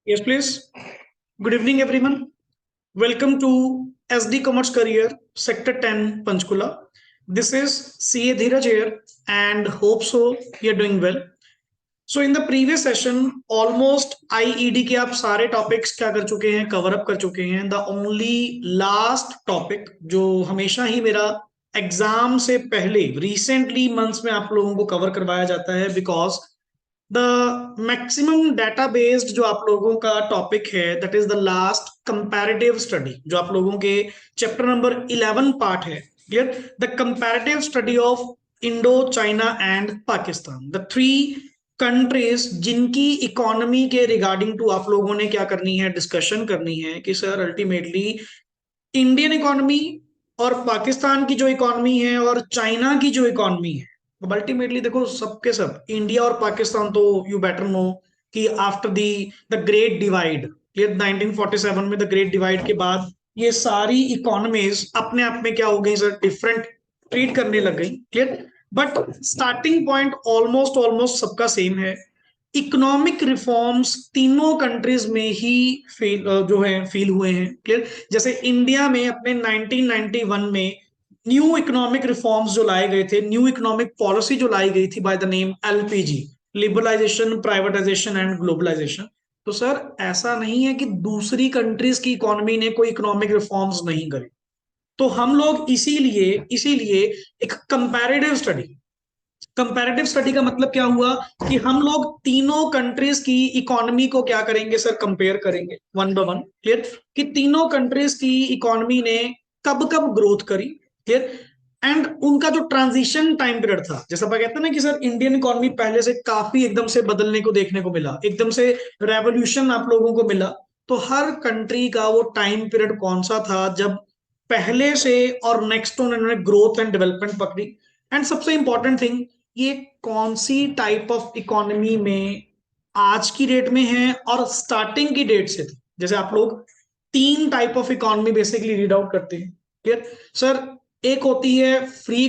Yes, please. Good evening, everyone. Welcome to SD Commerce Career, Sector 10, Panchkula. This is CA Dheeraj here, and hope so you're doing well. So in the previous session, almost IED के आप सारे topics क्या कर चुके हैं, cover up कर चुके हैं. द ओनली लास्ट टॉपिक जो हमेशा ही मेरा एग्जाम से पहले रिसेंटली मंथ्स में आप लोगों को कवर करवाया जाता है, because the maximum data based जो आप लोगों का टॉपिक है, that is the last comparative study जो आप लोगों के चैप्टर नंबर 11 पार्ट है. Clear? The comparative study of Indo China and Pakistan, the three countries जिनकी इकोनॉमी के रिगार्डिंग टू आप लोगों ने क्या करनी है, डिस्कशन करनी है कि सर अल्टीमेटली इंडियन इकोनॉमी और पाकिस्तान की जो इकोनॉमी है और चाइना की जो इकोनॉमी है, अब अल्टीमेटली देखो सबके सब इंडिया और पाकिस्तान तो यू बेटर नो कि after the the great divide, clear, 1947 में द ग्रेट डिवाइड के बाद ये सारी इकोनॉमीज अपने आप में क्या हो गई सर, डिफरेंट ट्रीट करने लग गई. Clear? But starting point almost almost सबका सेम है. इकोनॉमिक रिफॉर्म्स तीनों कंट्रीज में ही फेल जो है फील हुए हैं. क्लियर? जैसे इंडिया में अपने 1991 में न्यू इकोनॉमिक रिफॉर्म्स जो लाए गए थे, न्यू इकोनॉमिक पॉलिसी जो लाई गई थी by the name LPG, liberalisation, privatisation and globalisation. तो सर ऐसा नहीं है कि दूसरी कंट्रीज की इकोनॉमी ने कोई इकोनॉमिक रिफॉर्म्स नहीं करे. तो हम लोग इसीलिए इसीलिए एक कंपैरेटिव स्टडी का मतलब क्या हुआ कि हम लोग तीनों कंट्रीज की इकोनॉमी को क्या करेंगे सर, कंपेयर करेंगे वन बाय वन. क्लियर? कि तीनों कंट्रीज की इकोनॉमी ने कब कब ग्रोथ करी. क्लियर? एंड उनका जो ट्रांजिशन टाइम पीरियड था, जैसा आप कहते हैं ना कि सर इंडियन इकोनॉमी पहले से काफी एकदम से बदलने को देखने को मिला, एकदम से रेवोल्यूशन आप लोगों को मिला. तो हर कंट्री का वो टाइम पीरियड कौन सा था जब पहले से और नेक्स्ट उन्होंने ग्रोथ एंड डेवलपमेंट पकड़ी. एंड सबसे इंपॉर्टेंट थिंग, ये कौन सी टाइप ऑफ इकोनॉमी में आज की डेट में है और स्टार्टिंग की डेट से थी. जैसे आप लोग तीन type of economy basically read out करते हैं. Clear sir? एक होती है फ्री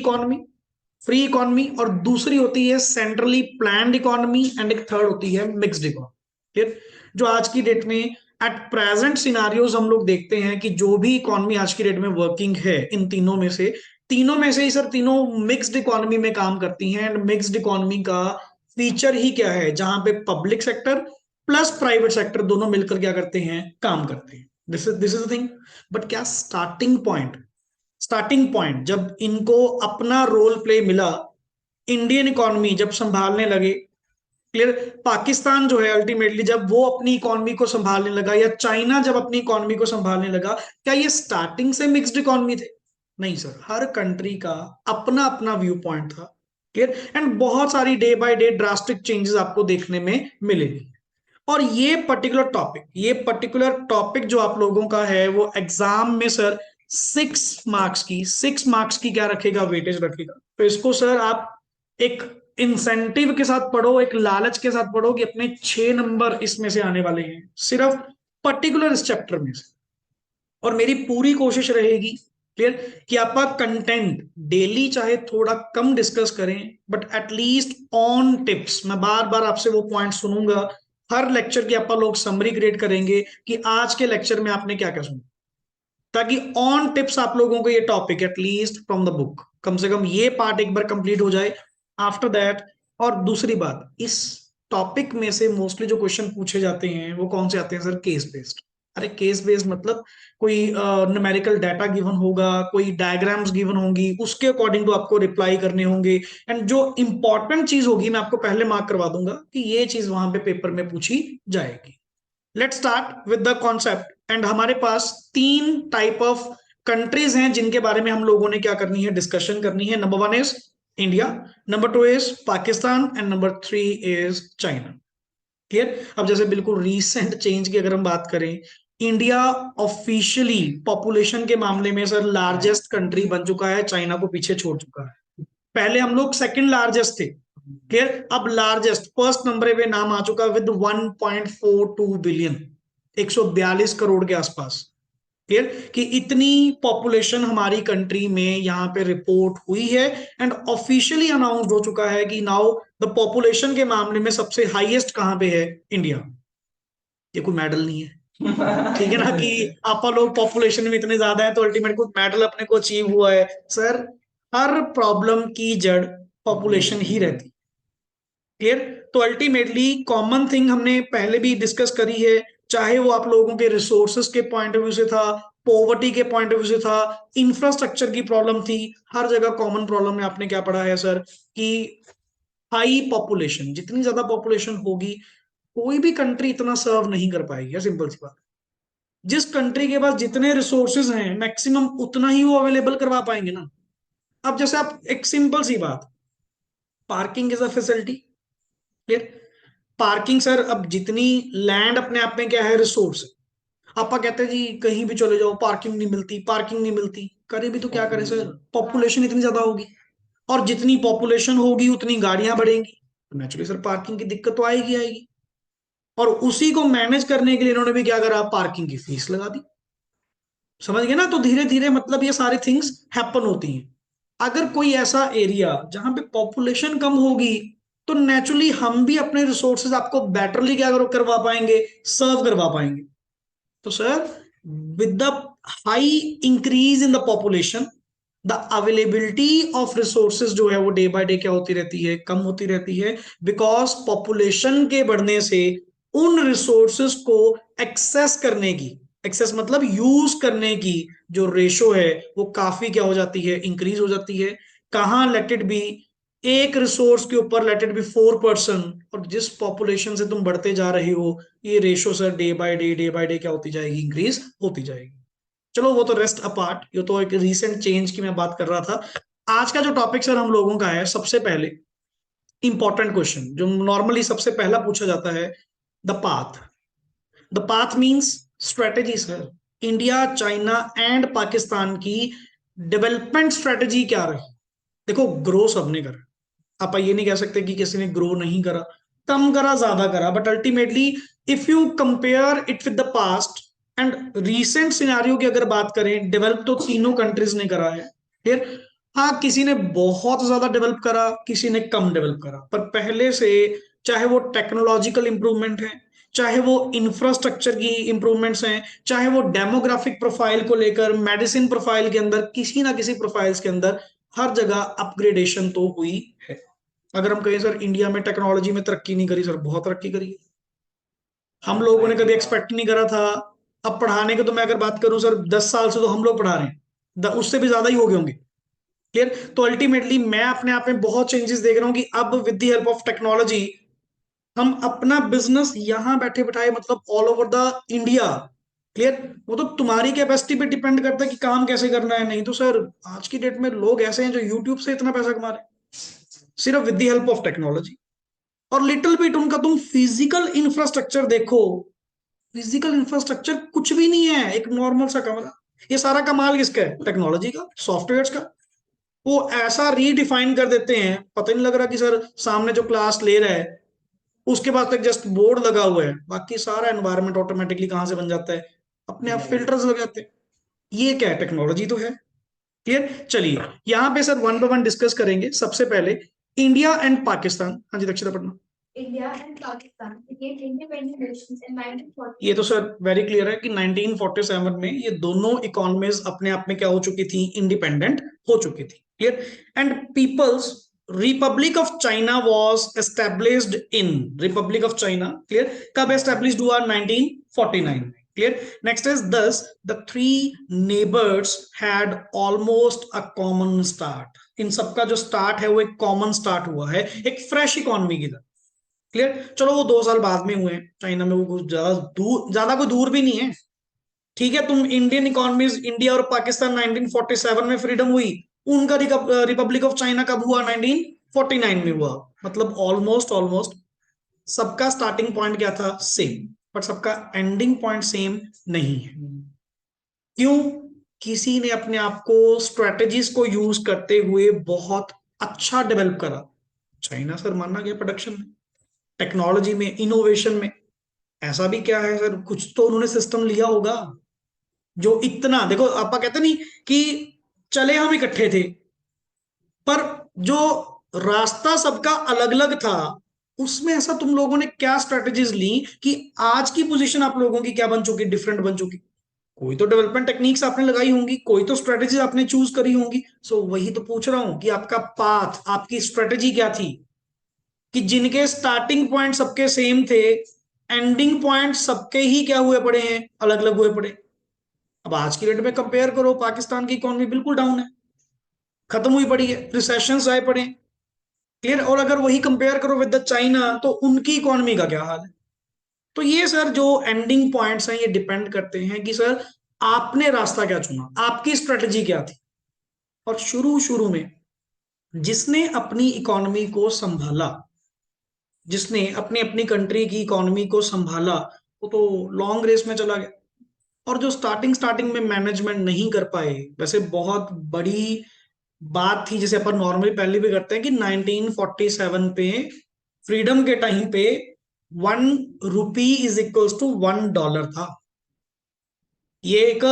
इकोनॉमी और दूसरी होती है सेंट्रली प्लान्ड इकोनॉमी एंड एक थर्ड होती है मिक्स्ड इकोनॉमी. क्लियर? जो आज की डेट में एट प्रेजेंट सिनारियोज हम लोग देखते हैं कि जो भी इकोनॉमी आज की डेट में वर्किंग है, इन तीनों में से ही सर तीनों मिक्स्ड इकोनॉमी में काम करती हैं. एंड मिक्स्ड इकोनॉमी का फीचर ही क्या है, जहां पे public sector plus private sector दोनों मिलकर क्या करते हैं, काम करते हैं. This is the thing. But क्या स्टार्टिंग पॉइंट जब इनको अपना रोल प्ले मिला, इंडियन इकोनॉमी जब संभालने लगे, क्लियर, पाकिस्तान जो है अल्टीमेटली जब वो अपनी इकोनॉमी को संभालने लगा, या चाइना जब अपनी इकोनॉमी को संभालने लगा, क्या ये स्टार्टिंग से मिक्स्ड इकोनॉमी थे? नहीं सर, हर कंट्री का अपना अपना व्यू पॉइंट था. क्लियर? एंड बहुत सारी day by day drastic changes आपको देखने में मिलेगी. और ये पर्टिकुलर टॉपिक जो आप लोगों का है वो एग्जाम में सर 6 मार्क्स की क्या रखेगा, वेटेज रखेगा. तो इसको सर आप एक इंसेंटिव के साथ पढ़ो, एक लालच के साथ पढ़ो कि अपने 6 नंबर इसमें से आने वाले हैं सिर्फ पर्टिकुलर इस चैप्टर में से. और मेरी पूरी कोशिश रहेगी, क्लियर, कि आपका कंटेंट डेली चाहे थोड़ा कम डिस्कस करें, बट एटलीस्ट ऑन टिप्स मैं बार बार आपसे वो पॉइंट सुनूंगा. हर लेक्चर की आप लोग समरी क्रिएट करेंगे कि आज के लेक्चर में आपने क्या क्या सुना, ताकि ऑन टिप्स आप लोगों को ये topic at least from the book कम से कम ये पार्ट एक बार कंप्लीट हो जाए. आफ्टर दैट, और दूसरी बात, इस टॉपिक में से मोस्टली जो क्वेश्चन पूछे जाते हैं वो कौन से आते हैं सर, केस बेस्ड. अरे केस बेस्ड मतलब कोई न्यूमेरिकल डाटा गिवन होगा, कोई डायग्राम्स गिवन होंगी, उसके अकॉर्डिंग तो आपको रिप्लाई करने होंगे. एंड जो इंपॉर्टेंट चीज होगी मैं आपको पहले मार्क करवा दूंगा कि ये चीज वहां पे पेपर में पूछी जाएगी. Let start with the concept. And हमारे पास तीन टाइप ऑफ कंट्रीज हैं जिनके बारे में हम लोगों ने क्या करनी है, डिस्कशन करनी है. Number one is India, number two is Pakistan and number three is China. Clear? अब जैसे बिल्कुल रीसेंट चेंज की अगर हम बात करें, इंडिया ऑफिशियली पॉपुलेशन के मामले में सर लार्जेस्ट कंट्री बन चुका है, चाइना को पीछे छोड़ चुका है. पहले हम लोग सेकंड लार्जेस्ट थे. क्लियर? अब लार्जेस्ट फर्स्ट नंबर पे नाम आ चुका है विद 1.42 बिलियन, 142 करोड़ के आसपास. क्लियर? कि इतनी पॉपुलेशन हमारी कंट्री में यहां पे रिपोर्ट हुई है. एंड ऑफिशियली अनाउंस्ड हो चुका है कि नाउ द पॉपुलेशन के मामले में सबसे हाईएस्ट कहां पे है, इंडिया. ये कोई मेडल नहीं है। ठीक है ना, कि आप लोग पॉपुलेशन में इतने ज्यादा है तो अल्टीमेट कोई मेडल अपने को अचीव हुआ है। सर, हर प्रॉब्लम की जड़ पॉपुलेशन ही रहती है। क्लियर? तो अल्टीमेटली कॉमन थिंग हमने पहले भी डिस्कस करी है, चाहे वो आप लोगों के रिसोर्सेस के पॉइंट ऑफ व्यू से था, पॉवर्टी के पॉइंट ऑफ व्यू से था, इंफ्रास्ट्रक्चर की प्रॉब्लम थी, हर जगह कॉमन प्रॉब्लम में आपने क्या पढ़ा है सर, कि हाई पॉपुलेशन, जितनी ज्यादा पॉपुलेशन होगी कोई भी कंट्री इतना सर्व नहीं कर पाएगी। सिंपल सी बात। जिस कंट्री के पास जितने रिसोर्सेज हैं मैक्सिमम उतना ही वो अवेलेबल करवा पाएंगे ना। अब जैसे आप एक सिंपल सी बात, parking is a facility. Clear? Parking sir, अब जितनी लैंड अपने आप में क्या है, रिसोर्स। आपा कहते हैं जी कहीं भी चले जाओ पार्किंग नहीं मिलती, पार्किंग नहीं मिलती, करे भी तो क्या करे सर, पॉपुलेशन इतनी ज्यादा होगी, और जितनी पॉपुलेशन होगी उतनी गाड़ियां बढ़ेंगी, तो नेचुरली सर पार्किंग की दिक्कत तो आएगी आएगी। और उसी को मैनेज करने के लिए इन्होंने भी क्या करा, पार्किंग की फीस लगा दी। समझ गए ना? तो धीरे धीरे मतलब ये सारी थिंग्स हैपन होती हैं। अगर कोई ऐसा एरिया जहां पे पॉपुलेशन कम होगी, तो नेचुरली हम भी अपने रिसोर्सेज आपको बेटरली क्या करवा पाएंगे, सर्व करवा पाएंगे। तो sir, with the high increase in the population, the availability of resources जो है वो डे बाय डे क्या होती रहती है, कम होती रहती है। बिकॉज पॉपुलेशन के बढ़ने से उन रिसोर्सेज को एक्सेस करने की, एक्सेस मतलब यूज करने की जो रेशो है वो काफी क्या हो जाती है, इंक्रीज हो जाती है। कहाँ? लेट इट बी, एक रिसोर्स के ऊपर लेट इट बी 4%, और जिस पॉपुलेशन से तुम बढ़ते जा रहे हो ये ratio sir day by day क्या होती जाएगी, इंक्रीज होती जाएगी। चलो वो तो रेस्ट अपार्ट, ये तो एक रीसेंट चेंज की मैं बात कर रहा था। आज का जो टॉपिक सर हम लोगों का है, सबसे पहले इंपॉर्टेंट क्वेश्चन जो नॉर्मली सबसे पहला पूछा जाता है, the path. The path means strategy sir. India, China and Pakistan की डेवलपमेंट स्ट्रेटेजी क्या रही? देखो, ग्रो सबने करा, आप ये नहीं कह सकते कि किसी ने ग्रो नहीं करा, कम करा ज्यादा करा, but ultimately if you compare it with the past and recent scenario की अगर बात करें, डेवलप तो तीनों कंट्रीज ने करा है। फिर हाँ, किसी ने बहुत ज्यादा डेवलप करा, किसी ने कम डेवलप करा, पर पहले से, चाहे वो टेक्नोलॉजिकल इंप्रूवमेंट है, चाहे वो इंफ्रास्ट्रक्चर की इंप्रूवमेंट्स हैं, चाहे वो डेमोग्राफिक प्रोफाइल को लेकर, मेडिसिन प्रोफाइल के अंदर, किसी ना किसी प्रोफाइल्स के अंदर हर जगह अपग्रेडेशन तो हुई है। अगर हम कहें सर इंडिया में टेक्नोलॉजी में तरक्की नहीं करी, सर बहुत तरक्की करी। हम लोगों ने कभी एक्सपेक्ट नहीं करा था। अब पढ़ाने की तो मैं अगर बात करूं सर, 10 साल से तो हम लोग पढ़ा रहे हैं, उससे भी ज्यादा ही हो गए होंगे। क्लियर? तो अल्टीमेटली मैं अपने आप में बहुत चेंजेस देख रहा हूँ कि अब with the help of technology हम अपना बिजनेस यहाँ बैठे बिठाए, मतलब all over the India. Clear? वो तो तुम्हारी कैपेसिटी पे डिपेंड करता है कि काम कैसे करना है। नहीं तो सर आज की डेट में लोग ऐसे हैं जो यूट्यूब से इतना पैसा कमा रहे हैं, सिर्फ with the help of technology. और लिटिल बिट उनका तुम फिजिकल इंफ्रास्ट्रक्चर देखो, फिजिकल इंफ्रास्ट्रक्चर कुछ भी नहीं है, एक नॉर्मल सा कमरा। ये सारा कमाल किसका है? टेक्नोलॉजी का, सॉफ्टवेयर का। वो ऐसा रीडिफाइन कर देते हैं, पता नहीं लग रहा कि सर सामने जो क्लास ले रहा है उसके पास तक जस्ट बोर्ड लगा हुआ है, बाकी सारा एनवायरनमेंट ऑटोमेटिकली कहां से बन जाता है, अपने आप फिल्टर्स लग जाते हैं। ये क्या है? टेक्नोलॉजी तो है। क्लियर? चलिए, यहां पे sir one by one discuss करेंगे। सबसे पहले इंडिया एंड पाकिस्तान। हाँ जी Dakshita Patna. India and Pakistan became independent nations in 1940। ये तो सर वेरी क्लियर है कि 1947 में ये दोनों इकोनॉमीज अपने आप में क्या हो चुकी थी, इंडिपेंडेंट हो चुकी थी। Clear? And peoples republic of China was established in, republic of China clear कब एस्टेब्लिश्ड हुआ? 1949 में। Clear? Next is thus the three neighbours had almost a common start. इन सबका जो स्टार्ट है वो एक कॉमन स्टार्ट हुआ है, एक फ्रेश इकोनॉमी की तरह। क्लियर? चलो वो 2 साल बाद में हुए हैं चाइना में, वो कुछ ज्यादा कोई दूर भी नहीं है। ठीक है, तुम इंडियन इकोनॉमीज, इंडिया और पाकिस्तान 1947 में फ्रीडम हुई, उनका रिपब्लिक ऑफ चाइना कब हुआ? 1949 में हुआ। मतलब ऑलमोस्ट ऑलमोस्ट सबका स्टार्टिंग पॉइंट क्या था? सेम, बट सबका एंडिंग पॉइंट सेम नहीं है। क्यों? किसी ने अपने आप को स्ट्रेटेजीज को यूज करते हुए बहुत अच्छा डेवलप करा। चाइना सर माना गया प्रोडक्शन में, टेक्नोलॉजी में, इनोवेशन में। ऐसा भी क्या है सर, कुछ तो उन्होंने सिस्टम लिया होगा जो इतना, देखो आपा कहते नहीं कि चले हम इकट्ठे थे, पर जो रास्ता सबका अलग अलग था उसमें ऐसा तुम लोगों ने क्या स्ट्रेटेजीज ली कि आज की पोजीशन आप लोगों की क्या बन चुकी, डिफरेंट बन चुकी? कोई तो डेवलपमेंट टेक्निक्स आपने लगाई होंगी, कोई तो स्ट्रेटेजी आपने चूज करी होंगी। सो वही तो पूछ रहा हूं कि आपका पाथ, आपकी स्ट्रेटेजी क्या थी, कि जिनके स्टार्टिंग पॉइंट सबके सेम थे, एंडिंग पॉइंट सबके ही क्या हुए पड़े हैं, अलग अलग हुए पड़े। अब आज की डेट में कंपेयर करो, पाकिस्तान की इकोनॉमी बिल्कुल डाउन है, खत्म हुई पड़ी है, रिसेशन आए पड़े, क्लियर। और अगर वही कंपेयर करो विद द चाइना, तो उनकी इकोनॉमी का क्या हाल है? तो ये सर जो एंडिंग पॉइंट्स हैं, ये डिपेंड करते हैं कि सर आपने रास्ता क्या चुना, आपकी स्ट्रेटजी क्या थी। और शुरू शुरू में जिसने अपनी इकोनॉमी को संभाला, जिसने अपनी अपनी कंट्री की इकोनॉमी को संभाला, वो तो लॉन्ग रेस में चला गया। और जो स्टार्टिंग स्टार्टिंग में मैनेजमेंट नहीं कर पाए, वैसे बहुत बड़ी बात थी जिसे अपन नॉर्मली पहले भी करते हैं कि 1947 पे फ्रीडम के टाइम पे 1 रुपी इज इक्वल्स टू $1 था। ये एक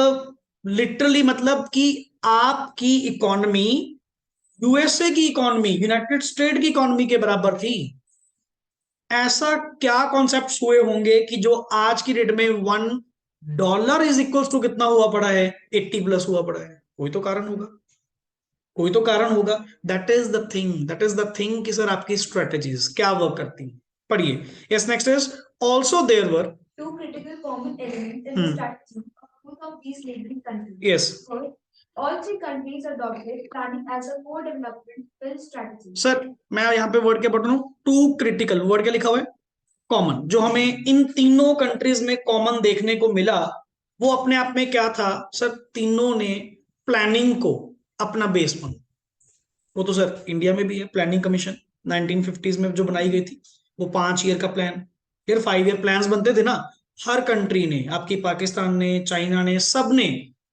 लिटरली मतलब कि आपकी इकोनॉमी यूएसए की इकोनॉमी, यूनाइटेड स्टेट की इकोनॉमी के बराबर थी। ऐसा क्या कॉन्सेप्ट हुए होंगे कि जो आज की डेट में $1 इज इक्वल टू कितना हुआ पड़ा है, 80 प्लस हुआ पड़ा है? कोई तो कारण होगा, कोई तो कारण होगा। That is the thing, that is the thing कि सर आपकी स्ट्रेटेजीज क्या वर्क करती हैं। पढ़िए। Yes, next is also there were two critical common elements in the strategy of both of these neighboring countries. Yes. First, all three countries adopted planning as a co-development strategy. Sir मैं यहाँ पे word क्या पढ़ रहा हूँ, to critical, word क्या लिखा हुआ है, कॉमन। जो हमें इन तीनों कंट्रीज में कॉमन देखने को मिला, वो अपने आप में क्या था सर? तीनों ने प्लानिंग को अपना बेस माना। वो तो सर इंडिया में भी है प्लानिंग कमीशन, 1950s में जो बनाई गई थी, वो 5 ईयर का प्लान, फिर 5 ईयर प्लान्स बनते थे ना। हर कंट्री ने, आपकी पाकिस्तान ने, चाइना ने, सब ने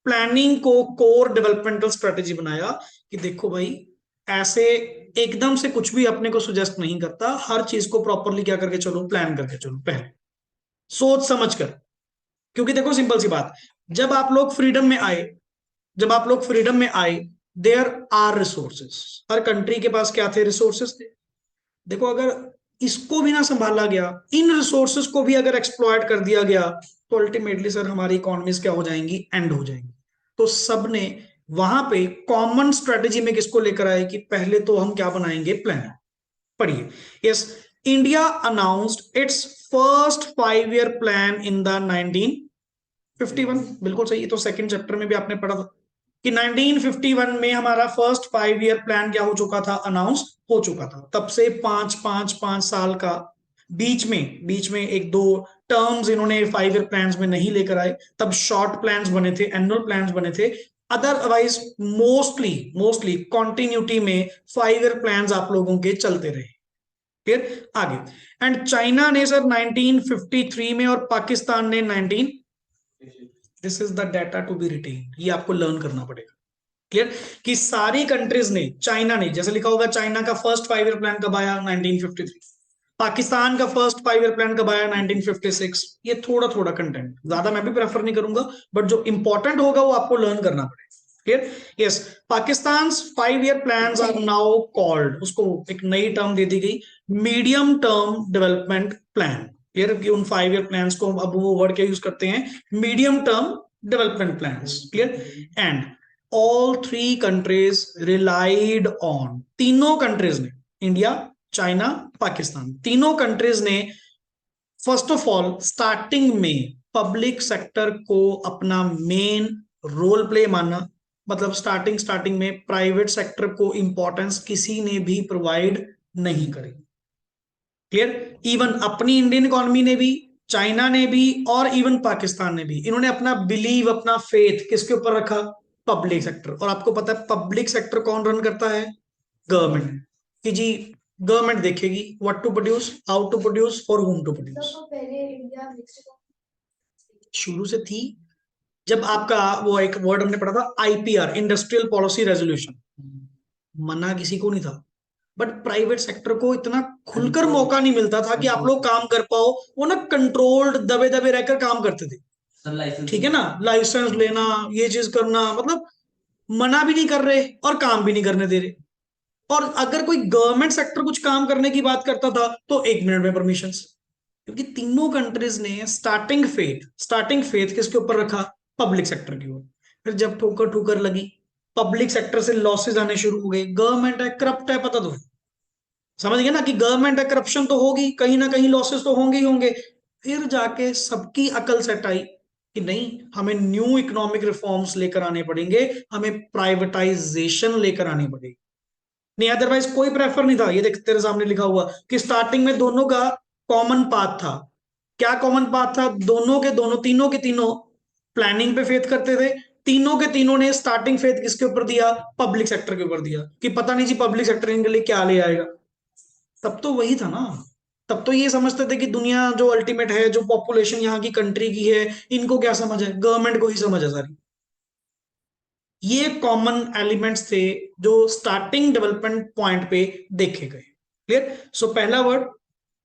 प्लानिंग को कोर डेवलपमेंटल स्ट्रेटेजी बनाया कि देखो भाई, ऐसे एकदम से कुछ भी अपने को सुजेस्ट नहीं करता, हर चीज को प्रॉपरली क्या करके चलो, प्लान करके चलो, पहले सोच समझ कर। क्योंकि देखो सिंपल सी बात, जब आप लोग फ्रीडम में आए, जब आप लोग फ्रीडम में आए, देयर आर रिसोर्सेस। हर कंट्री के पास क्या थे, रिसोर्सेस थे। देखो अगर इसको भी ना संभाला गया, इन रिसोर्सेस को भी अगर एक्सप्लॉयट कर दिया गया, तो अल्टीमेटली सर हमारी इकोनॉमीज क्या हो जाएंगी, एंड हो जाएंगी। तो सबने वहां पे कॉमन स्ट्रेटेजी में किसको लेकर आए कि पहले तो हम क्या बनाएंगे, प्लान। पढ़िए। Yes, India announced it's first 5 year plan in the 1951। बिल्कुल सही, तो सेकंड चैप्टर में भी आपने पढ़ा था कि 1951 में हमारा फर्स्ट 5 ईयर प्लान क्या हो चुका था, अनाउंस हो चुका था। तब से 5 5 5 5 साल का बीच में एक दो टर्म्स इन्होंने 5 ईयर प्लान्स में नहीं लेकर आए। तब शॉर्ट प्लान्स बने थे, एनुअल प्लान्स बने थे। अदरवाइज मोस्टली मोस्टली कॉन्टिन्यूटी में 5 ईयर प्लान्स आप लोगों के चलते रहे। फिर आगे, एंड चाइना ने सर 1953 में और पाकिस्तान ने 19, this is the data to be written, ये आपको लर्न करना पड़ेगा। क्लियर कि सारी कंट्रीज ने, चाइना ने, जैसे लिखा होगा चाइना का फर्स्ट 5 ईयर प्लान कब आया, 1953। पाकिस्तान का फर्स्ट 5 ईयर प्लान कब आया, 1956। ये थोड़ा थोड़ा कंटेंट ज्यादा मैं भी प्रेफर नहीं करूंगा, बट जो इंपॉर्टेंट होगा वो आपको लर्न करना पड़ेगा। Clear. Yes, Pakistan 5 year plan are now called, उसको एक नई टर्म दे दी गई, medium term development plan. Clear कि उन 5 ईयर प्लान को अब वो वर्ड क्या यूज करते हैं, medium term development plan. Clear. And all three countries relied on, तीनों कंट्रीज ने, इंडिया, चाइना, पाकिस्तान, तीनों कंट्रीज ने फर्स्ट ऑफ ऑल स्टार्टिंग में पब्लिक सेक्टर को अपना मेन रोल प्ले माना। मतलब स्टार्टिंग में प्राइवेट सेक्टर को इंपॉर्टेंस किसी ने भी प्रोवाइड नहीं करी। क्लियर। इवन अपनी इंडियन इकोनॉमी ने भी, चाइना ने भी, और इवन पाकिस्तान ने भी, इन्होंने अपना बिलीव, अपना फेथ किसके ऊपर रखा, पब्लिक सेक्टर। और आपको पता है पब्लिक सेक्टर कौन रन करता है, गवर्नमेंट। कि जी गवर्नमेंट देखेगी what to produce, how to produce, for whom to produce. शुरू से थी। जब आपका वो एक वर्ड हमने पढ़ा था, आईपीआर, इंडस्ट्रियल पॉलिसी रेजोल्यूशन, मना किसी को नहीं था, बट प्राइवेट सेक्टर को इतना खुलकर मौका नहीं मिलता था कि आप लोग काम कर पाओ। वो ना कंट्रोल्ड, दबे दबे रहकर काम करते थे। ठीक है ना, लाइसेंस लेना, ये चीज करना, मतलब मना भी नहीं कर रहे और काम भी नहीं करने दे रहे। और अगर कोई गवर्नमेंट सेक्टर कुछ काम करने की बात करता था तो 1 मिनट में परमिशन, क्योंकि तीनों कंट्रीज ने स्टार्टिंग फेथ किसके ऊपर रखा, पब्लिक सेक्टर की ओर। फिर जब ठोकर ठोकर लगी, पब्लिक सेक्टर से लॉसेज आने शुरू हो गए, गवर्नमेंट है, करप्ट है, पता तो है, समझ गए ना कि गवर्नमेंट है, करप्शन तो होगी, कहीं ना कहीं लॉसेस तो होंगे ही होंगे। फिर जाके सबकी अकल सेट आई कि नहीं, हमें न्यू इकोनॉमिक रिफॉर्म्स लेकर आने पड़ेंगे, हमें प्राइवेटाइजेशन लेकर आनी पड़ेगी। नहीं, अदरवाइज कोई प्रेफर नहीं था। ये देख तेरे सामने लिखा हुआ कि स्टार्टिंग में दोनों का कॉमन पाथ था। क्या कॉमन पाथ था? दोनों के दोनों, तीनों के तीनों प्लानिंग पे फेथ करते थे। तीनों के तीनों ने स्टार्टिंग फेथ किसके ऊपर दिया? पब्लिक सेक्टर के ऊपर दिया, कि पता नहीं जी पब्लिक सेक्टर इनके लिए क्या ले आएगा। तब तो वही था ना, तब तो ये समझते थे कि दुनिया जो अल्टीमेट है, जो पॉपुलेशन यहाँ की कंट्री की है, इनको क्या समझ है, गवर्नमेंट को ही समझ है सारी। ये कॉमन एलिमेंट्स थे जो स्टार्टिंग डेवलपमेंट पॉइंट पे देखे गए। क्लियर? सो पहला वर्ड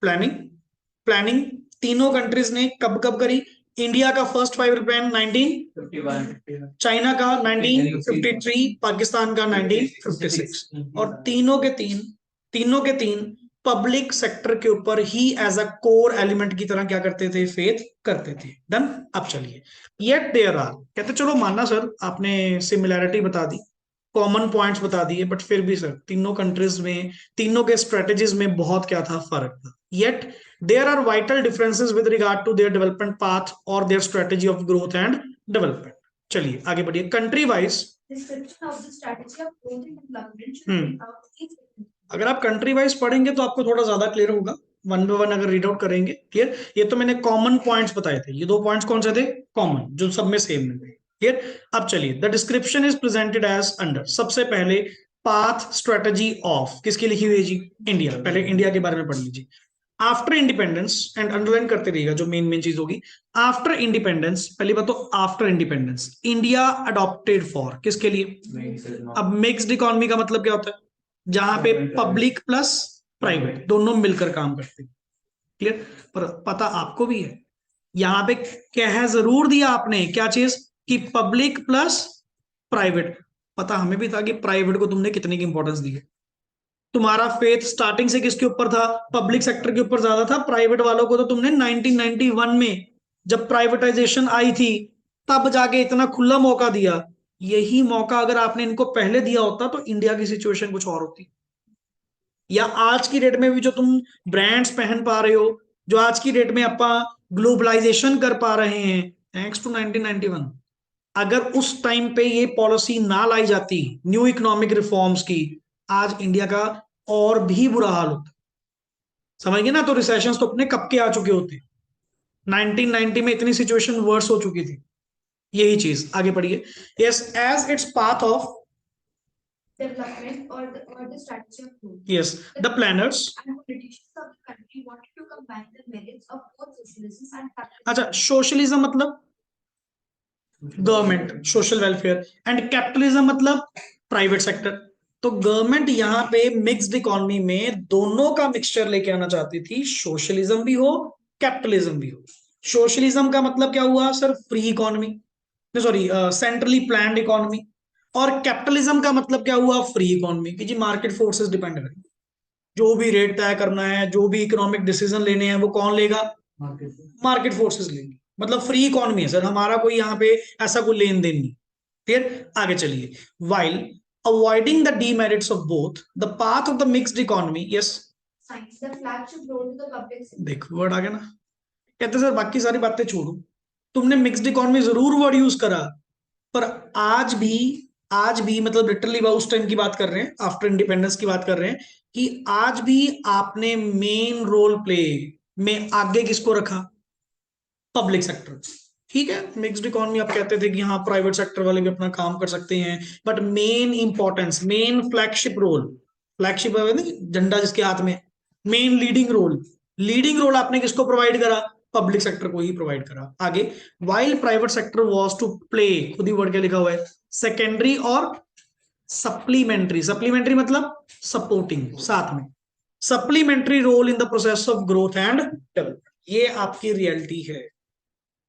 प्लानिंग। प्लानिंग तीनों कंट्रीज ने कब कब करी? इंडिया का फर्स्ट 5 रुपए 1951, चाइना का 1953, पाकिस्तान का 1956। और तीनों के तीन पब्लिक सेक्टर के ऊपर ही एज अ कोर एलिमेंट की तरह क्या करते थे? फेथ करते थे। डन। अब चलिए, येट देयर आर, कहते चलो माना सर आपने सिमिलैरिटी बता दी, कॉमन पॉइंट्स बता दिए, बट फिर भी सर तीनों कंट्रीज में, तीनों के स्ट्रेटेजीज में बहुत क्या था? फर्क था। Yet there are vital differences with regard to their development path और their strategy of growth and development. चलिए आगे बढ़िए। कंट्री वाइज अगर आप कंट्री वाइज पढ़ेंगे तो आपको थोड़ा ज्यादा क्लियर होगा, वन बाय वन अगर रीड आउट करेंगे। क्लियर? ये तो मैंने कॉमन पॉइंट्स बताए थे, ये 2 पॉइंट्स कौन से थे? कॉमन, जो सब में सेम है। क्लियर? अब चलिए, the description is presented as under. सबसे पहले पाथ स्ट्रेटजी ऑफ किसकी लिखी हुई है जी? इंडिया। पहले इंडिया के बारे में पढ़ लीजिए। आफ्टर इंडिपेंडेंस, एंड अंडरलाइन करते रहिएगा जो मेन मेन चीज होगी। आफ्टर इंडिपेंडेंस, पहली बात तो after independence India adopted for किसके लिए? अब मिक्स्ड इकोनॉमी का मतलब क्या होता है? जहां पे पब्लिक प्लस प्राइवेट दोनों मिलकर काम करते हैं। क्लियर? पर पता आपको भी है, यहां पे कह जरूर दिया आपने क्या चीज, कि पब्लिक प्लस प्राइवेट। पता हमें भी था कि प्राइवेट को तुमने कितनी की इंपॉर्टेंस दी है। तुम्हारा फेथ स्टार्टिंग से किसके ऊपर था? पब्लिक सेक्टर के ऊपर ज्यादा था। प्राइवेट वालों को तो तुमने 1991 में जब प्राइवेटाइजेशन आई थी तब जाके इतना खुला मौका दिया। यही मौका अगर आपने इनको पहले दिया होता तो इंडिया की सिचुएशन कुछ और होती। या आज की डेट में भी जो तुम ब्रांड्स पहन पा रहे हो, जो आज की डेट में अपा ग्लोबलाइजेशन कर पा रहे हैं, थैंक्स टू 1991। अगर उस टाइम पे ये पॉलिसी ना लाई जाती न्यू इकोनॉमिक रिफॉर्म्स की, आज इंडिया का और भी बुरा हाल होता। समझ गए ना? तो रिसेशन तो अपने कब के आ चुके होते, 1990 में इतनी सिचुएशन वर्स हो चुकी थी। यही चीज आगे बढ़िए। Yes, as its path of development or the strategy of growth. Yes, the planners and politicians of the country wanted to combine the merits of both socialism and capitalism. अच्छा, socialism मतलब government, social welfare, and capitalism मतलब private sector. तो government यहाँ पे mixed economy में दोनों का mixture लेके आना चाहती थी, सोशलिज्म भी हो कैपिटलिज्म भी हो। सोशलिज्म का मतलब क्या हुआ sir? Free economy, sorry centrally planned economy. और कैपिटलिज्म का मतलब क्या हुआ? फ्री इकोनॉमी, कि जी मार्केट फोर्सेस डिपेंड करें, जो भी रेट तय करना है, जो भी इकोनॉमिक डिसीजन लेने हैं, वो कौन लेगा? मार्केट फोर्सेस लेंगे। मतलब फ्री इकोनॉमी है सर, हमारा कोई यहाँ पे ऐसा कोई लेन देन नहीं। फिर आगे चलिए। While avoiding the demerits of both the path of the mixed economy. Yes, देख वर्ड आ गया ना। कहते सर बाकी सारी बातें छोड़ो, तुमने मिक्स्ड इकोनॉमी जरूर वर्ड यूज करा, पर आज भी मतलब लिटरली उस टाइम की बात कर रहे हैं, आफ्टर इंडिपेंडेंस की बात कर रहे हैं, कि आज भी आपने मेन रोल प्ले में आगे किसको रखा? Public sector. ठीक है, मिक्स्ड इकोनॉमी आप कहते थे कि हाँ प्राइवेट सेक्टर वाले भी अपना काम कर सकते हैं, but main importance, main flagship role, flagship झंडा जिसके हाथ में, मेन लीडिंग रोल आपने किसको प्रोवाइड करा? पब्लिक सेक्टर को ही प्रोवाइड करा। आगे, while private sector was to play, खुद ही वर्ड क्या लिखा हुआ है, सेकेंडरी और सप्लीमेंट्री। सप्लीमेंट्री मतलब सपोर्टिंग, साथ में supplementary role in the process of growth and development. ये आपकी रियलिटी है,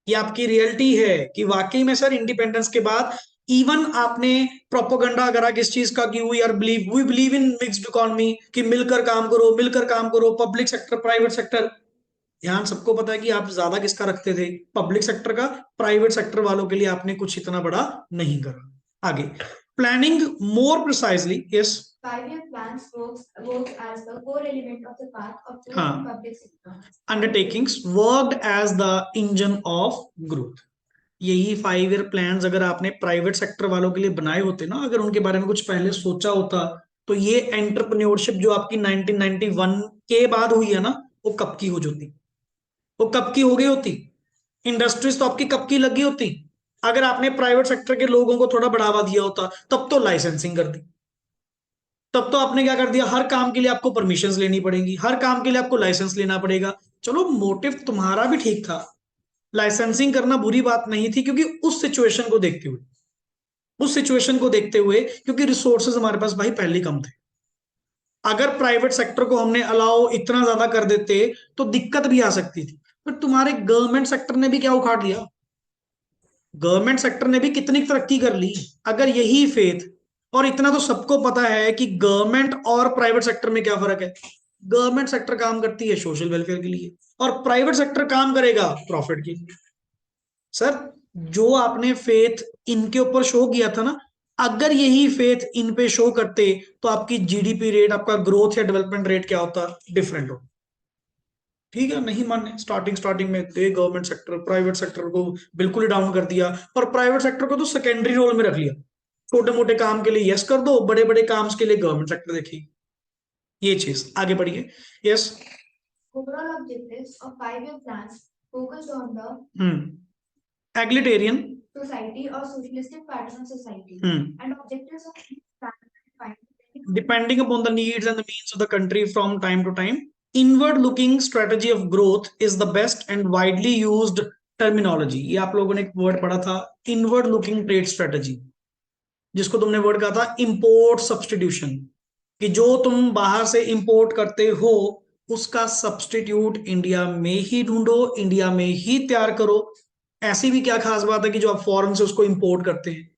ये आपकी रियलिटी है कि वाकई में सर इंडिपेंडेंस के बाद इवन आपने प्रोपोगंडा करा किस चीज का कि we believe in mixed economy, कि मिलकर काम करो, पब्लिक सेक्टर प्राइवेट सेक्टर। ध्यान सबको पता है कि आप ज्यादा किसका रखते थे, पब्लिक सेक्टर का। प्राइवेट सेक्टर वालों के लिए आपने कुछ इतना बड़ा नहीं करा। आगे, planning more precisely, yes. 5-year plans works as the core element of the path of growth हाँ, in public sector. Undertakings worked as the engine of growth. यही 5 ईयर प्लान्स अगर आपने प्राइवेट सेक्टर वालों के लिए बनाए होते ना, अगर उनके बारे में कुछ पहले सोचा होता, तो ये एंटरप्रेन्योरशिप जो आपकी 1991 के बाद हुई है ना, वो कब की हो जाती, वो कब की हो गई होती। इंडस्ट्रीज तो आपकी कब की लगी होती। अगर आपने प्राइवेट सेक्टर के लोगों को थोड़ा बढ़ावा दिया होता, तब तो लाइसेंसिंग कर दी, तब तो आपने क्या कर दिया, हर काम के लिए आपको परमिशंस लेनी पड़ेगी, हर काम के लिए आपको लाइसेंस लेना पड़ेगा। चलो मोटिव तुम्हारा भी ठीक था, लाइसेंसिंग करना बुरी बात नहीं थी, क्योंकि उस सिचुएशन को देखते हुए क्योंकि रिसोर्सेज हमारे पास भाई पहले ही कम थे। अगर प्राइवेट सेक्टर को हमने अलाउ इतना ज्यादा कर देते तो दिक्कत भी आ सकती थी। पर तुम्हारे गवर्नमेंट सेक्टर ने भी क्या उखाड़ लिया, गवर्नमेंट सेक्टर ने भी कितनी तरक्की कर ली। अगर यही फेथ, और इतना तो सबको पता है कि गवर्नमेंट और प्राइवेट सेक्टर में क्या फर्क है। गवर्नमेंट सेक्टर काम करती है सोशल वेलफेयर के लिए, और प्राइवेट सेक्टर काम करेगा प्रॉफिट के लिए। सर, जो आपने फेथ इनके ऊपर शो किया था ना, अगर यही फेथ इन पे शो करते तो आपकी जीडीपी रेट, आपका ग्रोथ या डेवलपमेंट रेट क्या होता, डिफरेंट हो। ठीक है, नहीं माने, स्टार्टिंग में गवर्नमेंट सेक्टर प्राइवेट सेक्टर को बिल्कुल ही डाउन कर दिया, और प्राइवेट सेक्टर को तो सेकेंडरी रोल में रख लिया। छोटे मोटे काम के लिए यस कर दो, बड़े बड़े काम के लिए गवर्नमेंट सेक्टर देखिए। ये चीज आगे बढ़िए, yes. Overall objectives of 5-year plans focused on the एग्लिटेरियन society or socialistic pattern of society. And objectives of these plans are defined depending upon the needs and the means of the country from time to time. Inward looking strategy of growth is the best and widely used terminology. ये आप लोगों ने एक word पढ़ा था, inward looking trade strategy, जिसको तुमने word कहा था इंपोर्ट सब्सटीट्यूशन, कि जो तुम बाहर से इंपोर्ट करते हो उसका सब्सटीट्यूट इंडिया में ही ढूंढो, इंडिया में ही तैयार करो। ऐसी भी क्या खास बात है कि जो आप फॉरेन से उसको इंपोर्ट करते हैं।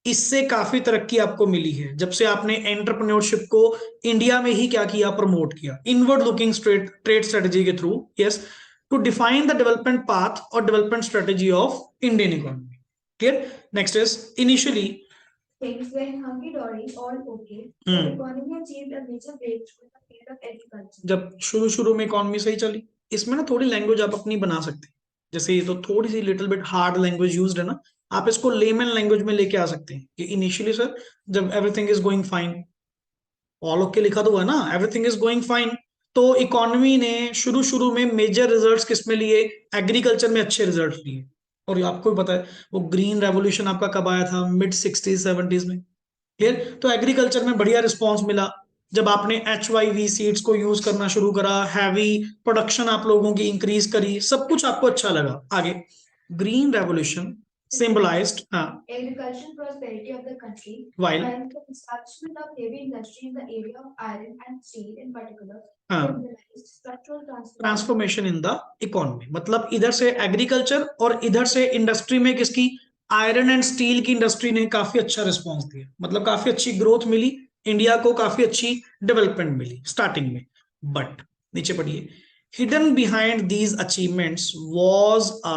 इससे काफी तरक्की आपको मिली है जब से आपने एंटरप्रेन्योरशिप को इंडिया में ही क्या किया, प्रमोट किया, इनवर्ड लुकिंग ट्रेड स्ट्रेटजी के through. Yes, to define the development path और development strategy of Indian economy. Clear. Next is initially things were hunky-dory, all okay. The economy achieved a major breakthrough in the field of agriculture. जब शुरू में economy सही चली, इसमें ना थोड़ी language आप अपनी बना सकते हैं। जैसे ये तो थोड़ी सी little bit hard language used है ना, आप इसको लेमन लैंग्वेज में लेके आ सकते हैं कि इनिशियली सर, जब everything is going fine, all okay लिखा तो है ना, एवरीथिंग इज गोइंग फाइन, तो इकोनॉमी ने शुरू में मेजर रिजल्ट्स किस में लिए, एग्रीकल्चर में अच्छे रिजल्ट लिए। और आपको भी पता है वो ग्रीन रेवोल्यूशन आपका कब आया था, मिड 60s 70s में। क्लियर। तो एग्रीकल्चर में बढ़िया रिस्पॉन्स मिला जब आपने HYV सीड्स को यूज करना शुरू करा, हैवी प्रोडक्शन आप लोगों की इंक्रीज करी, सब कुछ आपको अच्छा लगा। आगे, green revolution symbolized agricultural prosperity of the country, while the establishment of heavy industry in the area of iron and steel in particular symbolized structural transformation in the economy. मतलब इधर से एग्रीकल्चर और इधर से इंडस्ट्री में किसकी, iron and steel की industry ने काफी अच्छा रिस्पॉन्स दिया, मतलब काफी अच्छी ग्रोथ मिली, इंडिया को काफी अच्छी डेवलपमेंट मिली स्टार्टिंग में। बट नीचे पढ़िए, hidden behind these achievements was a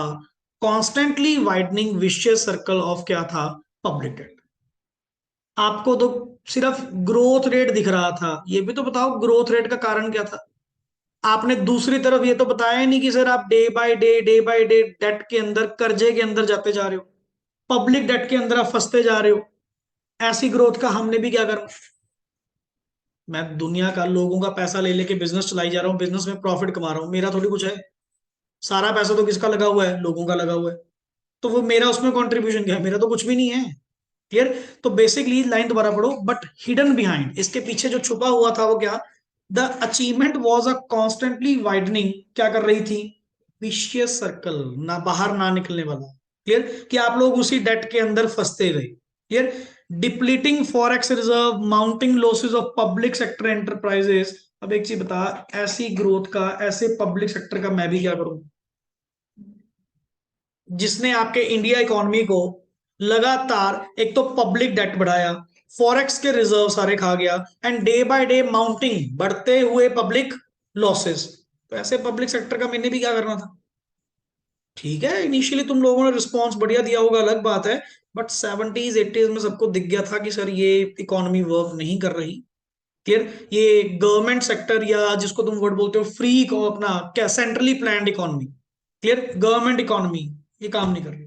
constantly widening vicious circle of क्या था, पब्लिक डेट। आपको तो सिर्फ ग्रोथ रेट दिख रहा था, ये भी तो बताओ ग्रोथ रेट का कारण क्या था। आपने दूसरी तरफ ये तो बताया ही नहीं कि सर आप डे बाय डे डेट के अंदर, कर्जे के अंदर जाते जा रहे हो, पब्लिक डेट के अंदर आप फंसते जा रहे हो। ऐसी ग्रोथ का हमने भी क्या करना। मैं दुनिया का लोगों का पैसा ले लेके बिजनेस चलाई जा रहा हूँ, बिजनेस में प्रॉफिट कमा रहा हूँ, मेरा थोड़ी कुछ है। सारा पैसा तो किसका लगा हुआ है, लोगों का लगा हुआ है। तो वो मेरा उसमें कंट्रीब्यूशन क्या है, मेरा तो कुछ भी नहीं है। क्लियर। तो बेसिकली लाइन दोबारा पढ़ो, बट हिडन बिहाइंड, इसके पीछे जो छुपा हुआ था वो क्या, the achievement was a constantly widening, क्या कर रही थी, विशियस सर्कल, ना बाहर ना निकलने वाला। क्लियर, कि आप लोग उसी डेट के अंदर फंसते गए। Clear. Depleting forex reserve, mounting losses of public sector enterprises. अब एक चीज बता, ऐसी ग्रोथ का, ऐसे पब्लिक सेक्टर का मैं भी क्या करूं, जिसने आपके इंडिया इकोनॉमी को लगातार एक तो पब्लिक डेट बढ़ाया, फॉरेक्स के रिजर्व सारे खा गया, and day by day mounting, बढ़ते हुए पब्लिक लॉसेस। तो ऐसे पब्लिक सेक्टर का मैंने भी क्या करना था? ठीक है, इनिशियली तुम लोगों ने रिस्पॉन्स बढ़िया दिया होगा, अलग बात है, बट 70s 80s में सबको दिख गया था कि सर ये इकोनॉमी वर्क नहीं कर रही। क्लियर? ये गवर्नमेंट सेक्टर, या जिसको तुम वर्ड बोलते हो फ्री को, अपना क्या, centrally planned economy, clear, government economy, ये काम नहीं कर रही।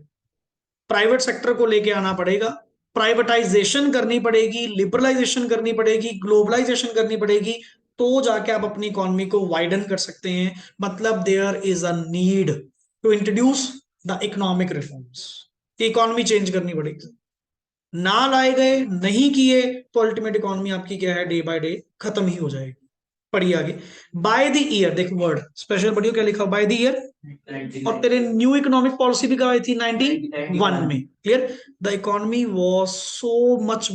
प्राइवेट सेक्टर को लेके आना पड़ेगा, प्राइवेटाइजेशन करनी पड़ेगी, लिबरलाइजेशन करनी पड़ेगी, ग्लोबलाइजेशन करनी पड़ेगी, तो जाके आप अपनी इकोनॉमी को वाइडन कर सकते हैं। मतलब there is a need to introduce the economic reforms. Economy change करनी पड़ेगी, ना लाए गए, नहीं किए, तो अल्टीमेट इकोनॉमी आपकी क्या है, डे बाय डे खत्म ही हो जाएगी। पढ़िए आगे। बाय द ईयर, देखो वर्ड स्पेशल पढ़ियो क्या लिखा, बाय द ईयर। और तेरे न्यू इकोनॉमिक पॉलिसी भी कब आई थी? 91 में। Clear? The economy was so much